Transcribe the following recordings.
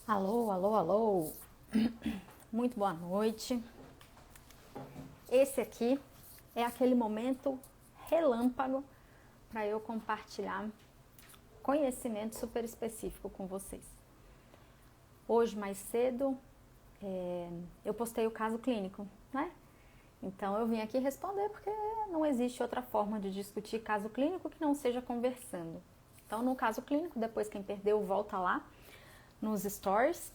Alô, alô, alô. Muito boa noite. Esse aqui é aquele momento relâmpago para eu compartilhar conhecimento super específico com vocês. Hoje, mais cedo, eu postei o caso clínico, né? Então, eu vim aqui responder porque não existe outra forma de discutir caso clínico que não seja conversando. Então, no caso clínico, depois quem perdeu, volta lá nos stories,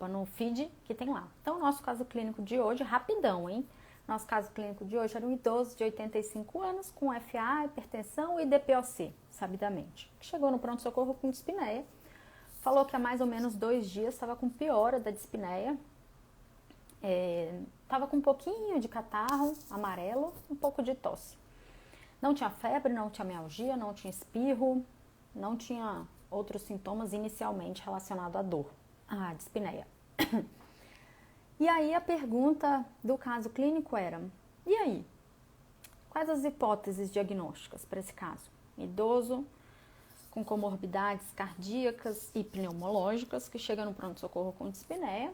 no feed que tem lá. Então, o nosso caso clínico de hoje, rapidão, hein? Nosso caso clínico de hoje era um idoso de 85 anos com FA, hipertensão e DPOC, sabidamente. Que chegou no pronto-socorro com dispneia. Falou que há mais ou menos 2 dias estava com piora da dispneia. Estava com um pouquinho de catarro amarelo, um pouco de tosse. Não tinha febre, não tinha mialgia, não tinha espirro, não tinha outros sintomas inicialmente relacionados à dor, à dispneia. E aí a pergunta do caso clínico era, e aí? Quais as hipóteses diagnósticas para esse caso? Idoso com comorbidades cardíacas e pneumológicas que chega no pronto-socorro com dispneia,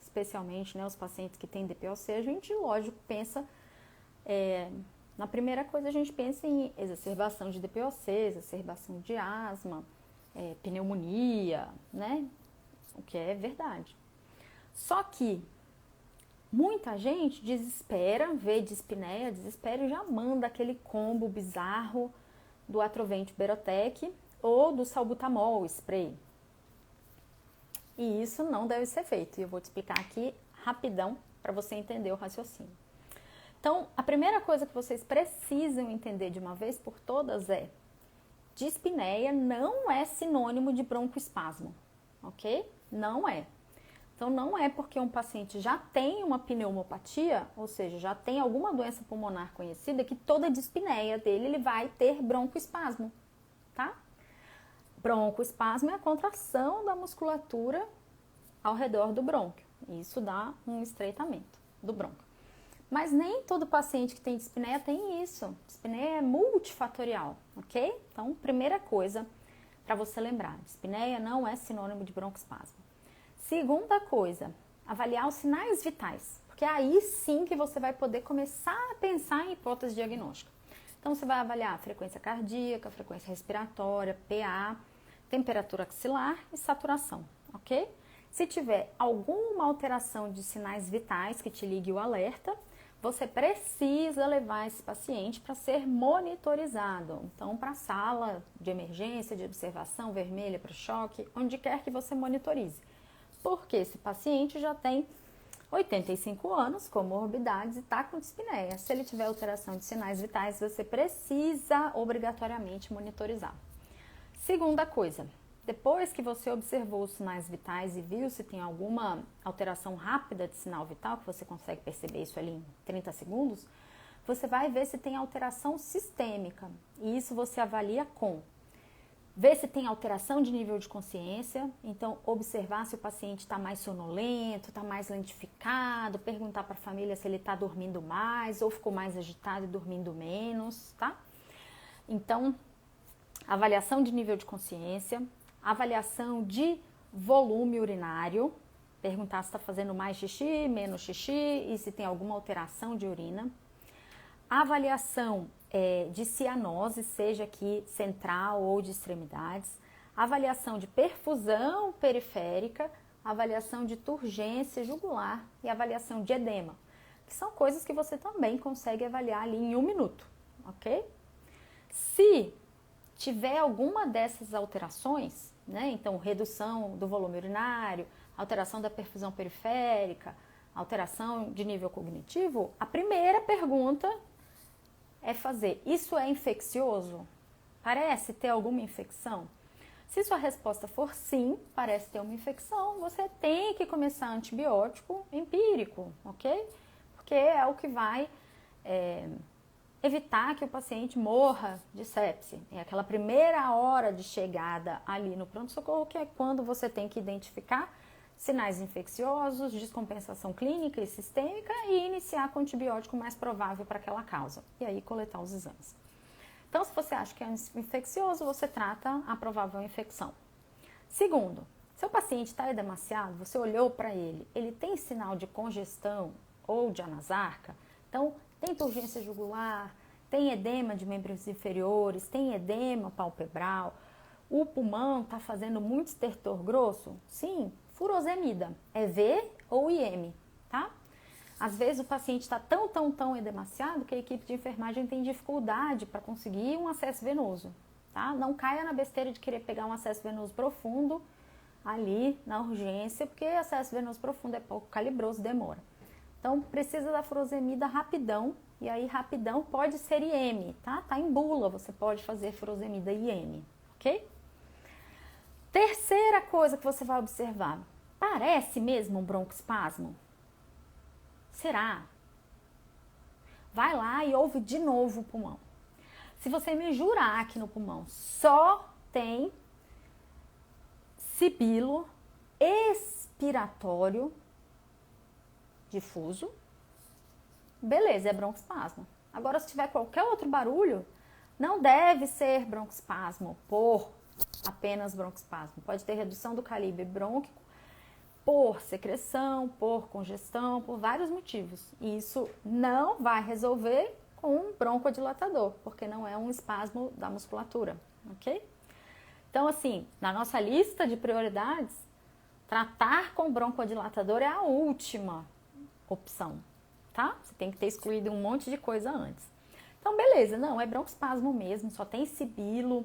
especialmente, né, os pacientes que têm DPOC, a gente, lógico, pensa, na primeira coisa a gente pensa em exacerbação de DPOC, exacerbação de asma, pneumonia, né, o que é verdade. Só que muita gente desespera, vê dispneia, desespera e já manda aquele combo bizarro do Atrovent Berotec ou do salbutamol spray. E isso não deve ser feito. E eu vou te explicar aqui rapidão para você entender o raciocínio. Então, a primeira coisa que vocês precisam entender de uma vez por todas é: dispneia não é sinônimo de broncoespasmo, ok? Não é. Então, não é porque um paciente já tem uma pneumopatia, ou seja, já tem alguma doença pulmonar conhecida, que toda dispneia dele ele vai ter broncoespasmo, tá? Broncoespasmo é a contração da musculatura ao redor do brônquio. Isso dá um estreitamento do brônquio. Mas nem todo paciente que tem dispneia tem isso. Dispneia é multifatorial, ok? Então, primeira coisa para você lembrar, dispneia não é sinônimo de broncoespasmo. Segunda coisa, avaliar os sinais vitais, porque é aí sim que você vai poder começar a pensar em hipótese diagnóstica. Então, você vai avaliar a frequência cardíaca, frequência respiratória, PA, temperatura axilar e saturação, ok? Se tiver alguma alteração de sinais vitais que te ligue o alerta, você precisa levar esse paciente para ser monitorizado. Então, para a sala de emergência, de observação vermelha, para choque, onde quer que você monitorize. Porque esse paciente já tem 85 anos, comorbidades e está com dispneia. Se ele tiver alteração de sinais vitais, você precisa obrigatoriamente monitorizar. Segunda coisa, depois que você observou os sinais vitais e viu se tem alguma alteração rápida de sinal vital, que você consegue perceber isso ali em 30 segundos, você vai ver se tem alteração sistêmica. E isso você avalia com ver se tem alteração de nível de consciência, então observar se o paciente está mais sonolento, está mais lentificado, perguntar para a família se ele está dormindo mais ou ficou mais agitado e dormindo menos, tá? Então, avaliação de nível de consciência, avaliação de volume urinário, perguntar se está fazendo mais xixi, menos xixi e se tem alguma alteração de urina. Avaliação de cianose, seja aqui central ou de extremidades. Avaliação de perfusão periférica, avaliação de turgência jugular e avaliação de edema, que são coisas que você também consegue avaliar ali em 1 minuto, ok? Se tiver alguma dessas alterações, né, então redução do volume urinário, alteração da perfusão periférica, alteração de nível cognitivo, a primeira pergunta é fazer: isso é infeccioso? Parece ter alguma infecção? Se sua resposta for sim, parece ter uma infecção, você tem que começar antibiótico empírico, ok? Porque é o que vai evitar que o paciente morra de sepse. É aquela primeira hora de chegada ali no pronto-socorro, que é quando você tem que identificar sinais infecciosos, descompensação clínica e sistêmica e iniciar com o antibiótico mais provável para aquela causa. E aí coletar os exames. Então, se você acha que é infeccioso, você trata a provável infecção. Segundo, Seu paciente está edemaciado, você olhou para ele tem sinal de congestão ou de anasarca? Então, tem turgência jugular, tem edema de membros inferiores, tem edema palpebral, o pulmão está fazendo muito estertor grosso? Sim, furosemida, é V ou IM, tá? Às vezes o paciente está tão edemaciado que a equipe de enfermagem tem dificuldade para conseguir um acesso venoso, tá? Não caia na besteira de querer pegar um acesso venoso profundo ali na urgência, porque acesso venoso profundo é pouco calibroso, demora. Então, precisa da furosemida rapidão, e aí rapidão pode ser IM, tá? Tá em bula, você pode fazer furosemida IM, ok? Terceira coisa que você vai observar, parece mesmo um broncoespasmo? Será? Vai lá e ouve de novo o pulmão. Se você me jurar que no pulmão só tem sibilo expiratório difuso, beleza, é broncoespasmo. Agora, se tiver qualquer outro barulho, não deve ser broncoespasmo por apenas broncoespasmo. Pode ter redução do calibre brônquico por secreção, por congestão, por vários motivos. E isso não vai resolver com um broncodilatador, porque não é um espasmo da musculatura, ok? Então, assim, na nossa lista de prioridades, tratar com broncodilatador é a última opção, tá? Você tem que ter excluído um monte de coisa antes. Então, beleza, não, é broncoespasmo mesmo, só tem sibilo,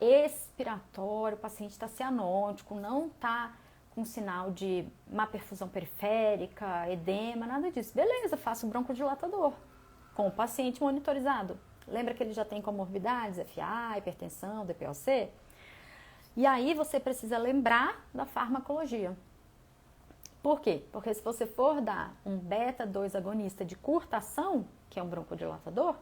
expiratório, o paciente está cianótico, não está com sinal de má perfusão periférica, edema, nada disso. Beleza, faça o broncodilatador com o paciente monitorizado. Lembra que ele já tem comorbidades, FA, hipertensão, DPOC? E aí você precisa lembrar da farmacologia. Por quê? Porque se você for dar um beta-2 agonista de curta ação, que é um broncodilatador,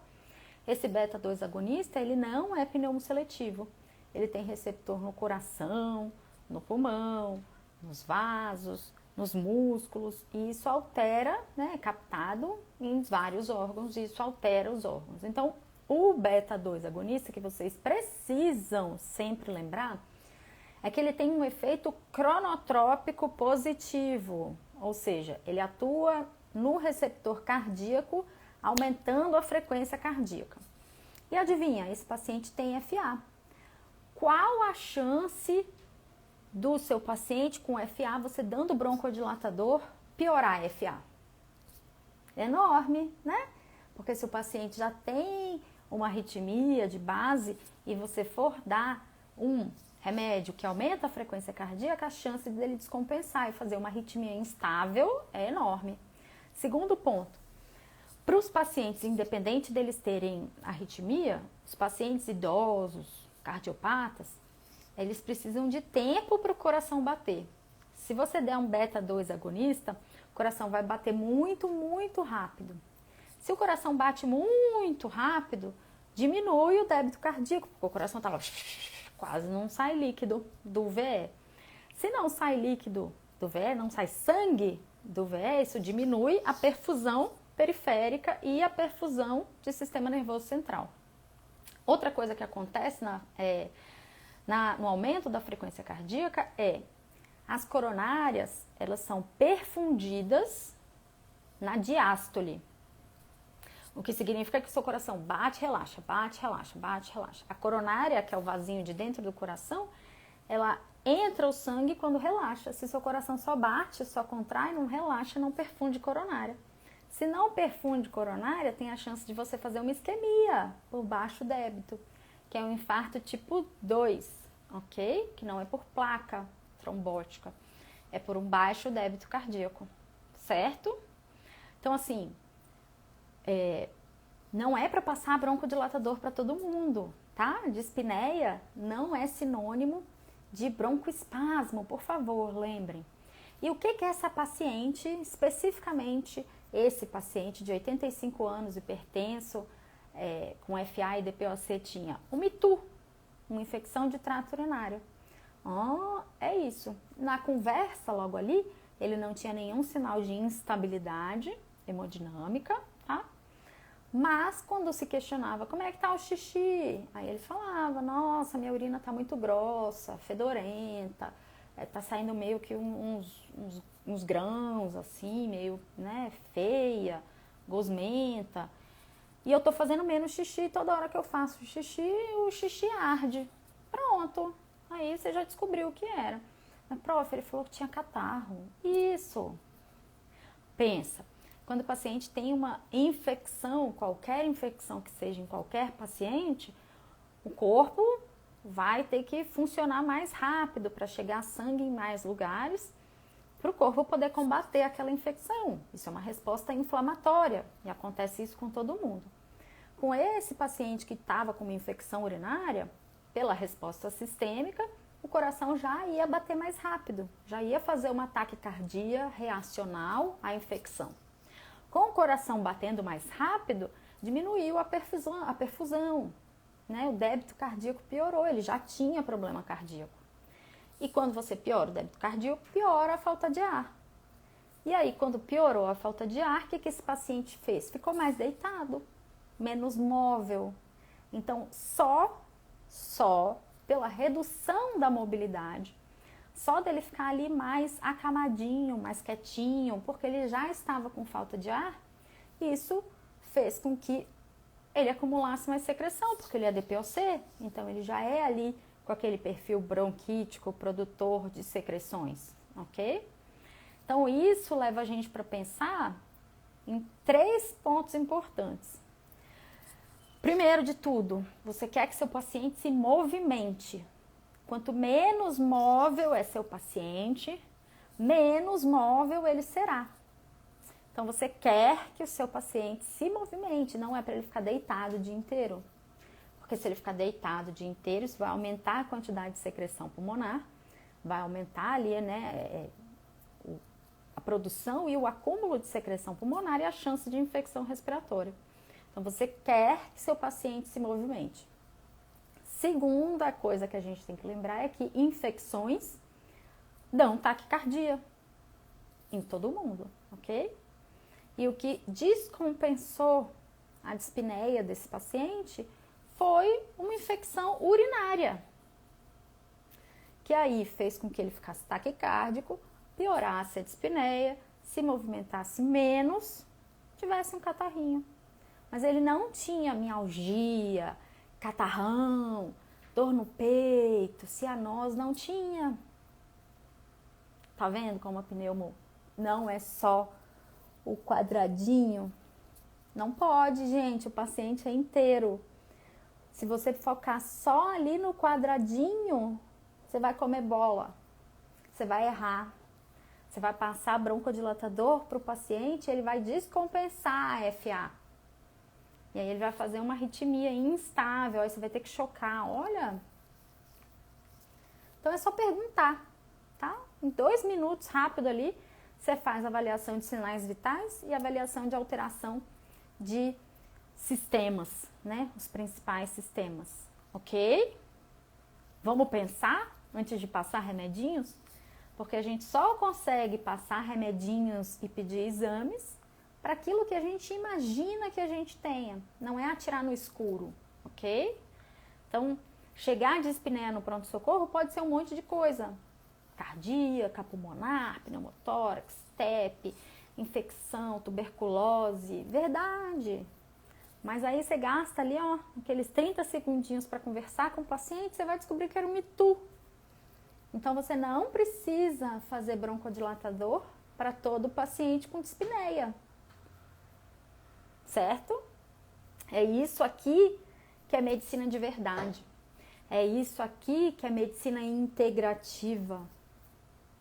esse beta-2 agonista, ele não é pneumoseletivo. Ele tem receptor no coração, no pulmão, nos vasos, nos músculos, e isso altera, né, é captado em vários órgãos, e isso altera os órgãos. Então, o beta-2 agonista que vocês precisam sempre lembrar é que ele tem um efeito cronotrópico positivo, ou seja, ele atua no receptor cardíaco, aumentando a frequência cardíaca. E adivinha, esse paciente tem FA. Qual a chance do seu paciente com FA, você dando broncodilatador, piorar a FA? Enorme, né? Porque se o paciente já tem uma arritmia de base e você for dar um remédio que aumenta a frequência cardíaca, a chance dele descompensar e fazer uma arritmia instável é enorme. Segundo ponto, para os pacientes, independente deles terem arritmia, os pacientes idosos, cardiopatas, eles precisam de tempo para o coração bater. Se você der um beta-2 agonista, o coração vai bater muito rápido. Se o coração bate muito rápido, diminui o débito cardíaco, porque o coração está lá, quase não sai líquido do VE. Se não sai líquido do VE, não sai sangue do VE, isso diminui a perfusão periférica e a perfusão de sistema nervoso central. Outra coisa que acontece no aumento da frequência cardíaca é as coronárias, elas são perfundidas na diástole. O que significa que o seu coração bate, relaxa, bate, relaxa, bate, relaxa. A coronária, que é o vasinho de dentro do coração, ela entra o sangue quando relaxa. Se seu coração só bate, só contrai, não relaxa, não perfunde coronária. Se não perfunde coronária, tem a chance de você fazer uma isquemia por baixo débito, que é um infarto tipo 2, ok? Que não é por placa trombótica, é por um baixo débito cardíaco, certo? Então, assim, não é para passar broncodilatador para todo mundo, tá? Dispneia não é sinônimo de broncoespasmo, por favor, lembrem. E o que essa paciente, especificamente esse paciente de 85 anos, hipertenso, com FA e DPOC tinha? Um ITU, uma infecção de trato urinário. É isso. Na conversa logo ali, ele não tinha nenhum sinal de instabilidade hemodinâmica, tá? Mas quando se questionava como é que tá o xixi, aí ele falava, nossa, minha urina tá muito grossa, fedorenta, tá saindo meio que uns grãos, assim, meio, né, feia, gosmenta. E eu tô fazendo menos xixi, toda hora que eu faço xixi, o xixi arde. Pronto. Aí você já descobriu o que era. Mas, prof, ele falou que tinha catarro. Isso. Pensa, quando o paciente tem uma infecção, qualquer infecção que seja em qualquer paciente, o corpo vai ter que funcionar mais rápido para chegar sangue em mais lugares, para o corpo poder combater aquela infecção. Isso é uma resposta inflamatória e acontece isso com todo mundo. Com esse paciente que estava com uma infecção urinária, pela resposta sistêmica, o coração já ia bater mais rápido, já ia fazer uma taquicardia reacional à infecção. Com o coração batendo mais rápido, diminuiu a perfusão, né? O débito cardíaco piorou, ele já tinha problema cardíaco. E quando você piora o débito cardíaco, piora a falta de ar. E aí, quando piorou a falta de ar, o que esse paciente fez? Ficou mais deitado, menos móvel. Então, só pela redução da mobilidade, só dele ficar ali mais acamadinho, mais quietinho, porque ele já estava com falta de ar, isso fez com que ele acumulasse mais secreção, porque ele é DPOC, então ele já é ali com aquele perfil bronquítico, produtor de secreções, ok? Então isso leva a gente para pensar em 3 pontos importantes. Primeiro de tudo, você quer que seu paciente se movimente. Quanto menos móvel é seu paciente, menos móvel ele será. Então você quer que o seu paciente se movimente, não é para ele ficar deitado o dia inteiro. Porque se ele ficar deitado o dia inteiro, isso vai aumentar a quantidade de secreção pulmonar, vai aumentar ali, né, a produção e o acúmulo de secreção pulmonar e a chance de infecção respiratória. Então você quer que seu paciente se movimente. Segunda coisa que a gente tem que lembrar é que infecções dão taquicardia em todo mundo, ok? E o que descompensou a dispneia desse paciente foi uma infecção urinária, que aí fez com que ele ficasse taquicárdico, piorasse a dispneia, se movimentasse menos, tivesse um catarrinho. Mas ele não tinha mialgia, catarrão, dor no peito, cianose, não tinha. Tá vendo como a pneumo não é só o quadradinho? Não pode, gente, o paciente é inteiro. Se você focar só ali no quadradinho, você vai comer bola, você vai errar. Você vai passar broncodilatador para o paciente, ele vai descompensar a FA. E aí ele vai fazer uma arritmia instável, aí você vai ter que chocar, olha. Então é só perguntar, tá? Em 2 minutos, rápido ali, você faz a avaliação de sinais vitais e avaliação de alteração de sistemas, né? Os principais sistemas, ok? Vamos pensar antes de passar remedinhos? Porque a gente só consegue passar remedinhos e pedir exames para aquilo que a gente imagina que a gente tenha, não é atirar no escuro, ok? Então, chegar de dispneia no pronto-socorro pode ser um monte de coisa, cardíaca, pulmonar, pneumotórax, TEP, infecção, tuberculose, verdade. Mas aí você gasta ali, ó, aqueles 30 segundinhos para conversar com o paciente, você vai descobrir que era um mitu. Então, você não precisa fazer broncodilatador para todo paciente com dispneia. Certo? É isso aqui que é medicina de verdade. É isso aqui que é medicina integrativa.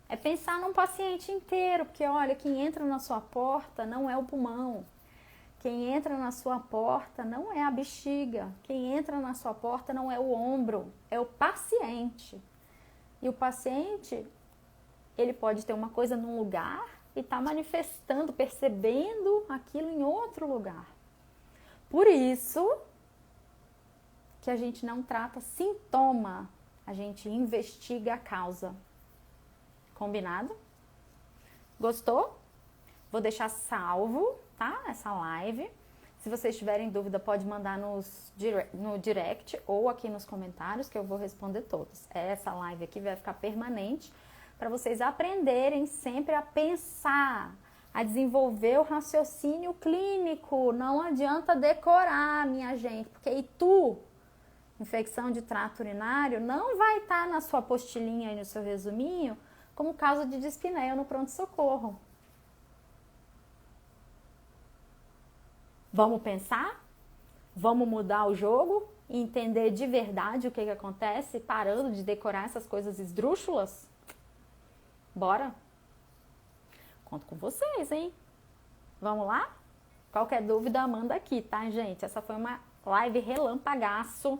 É pensar num paciente inteiro, porque olha, quem entra na sua porta não é o pulmão. Quem entra na sua porta não é a bexiga. Quem entra na sua porta não é o ombro, é o paciente. E o paciente, ele pode ter uma coisa num lugar e tá manifestando, percebendo aquilo em outro lugar. Por isso que a gente não trata sintoma, a gente investiga a causa. Combinado? Gostou? Vou deixar salvo, tá? Essa live. Se vocês tiverem dúvida, pode mandar no direct ou aqui nos comentários que eu vou responder todos. Essa live aqui vai ficar permanente para vocês aprenderem sempre a pensar, a desenvolver o raciocínio clínico. Não adianta decorar, minha gente, porque ITU, infecção de trato urinário, não vai estar na sua apostilinha e no seu resuminho como caso de dispneia no pronto-socorro. Vamos pensar? Vamos mudar o jogo e entender de verdade o que acontece, parando de decorar essas coisas esdrúxulas? Bora? Conto com vocês, hein? Vamos lá? Qualquer dúvida, manda aqui, tá, gente? Essa foi uma live relampagaço.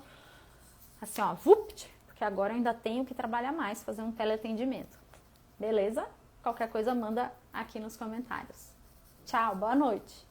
Assim, ó, porque agora eu ainda tenho que trabalhar mais, fazer um teleatendimento. Beleza? Qualquer coisa, manda aqui nos comentários. Tchau, boa noite!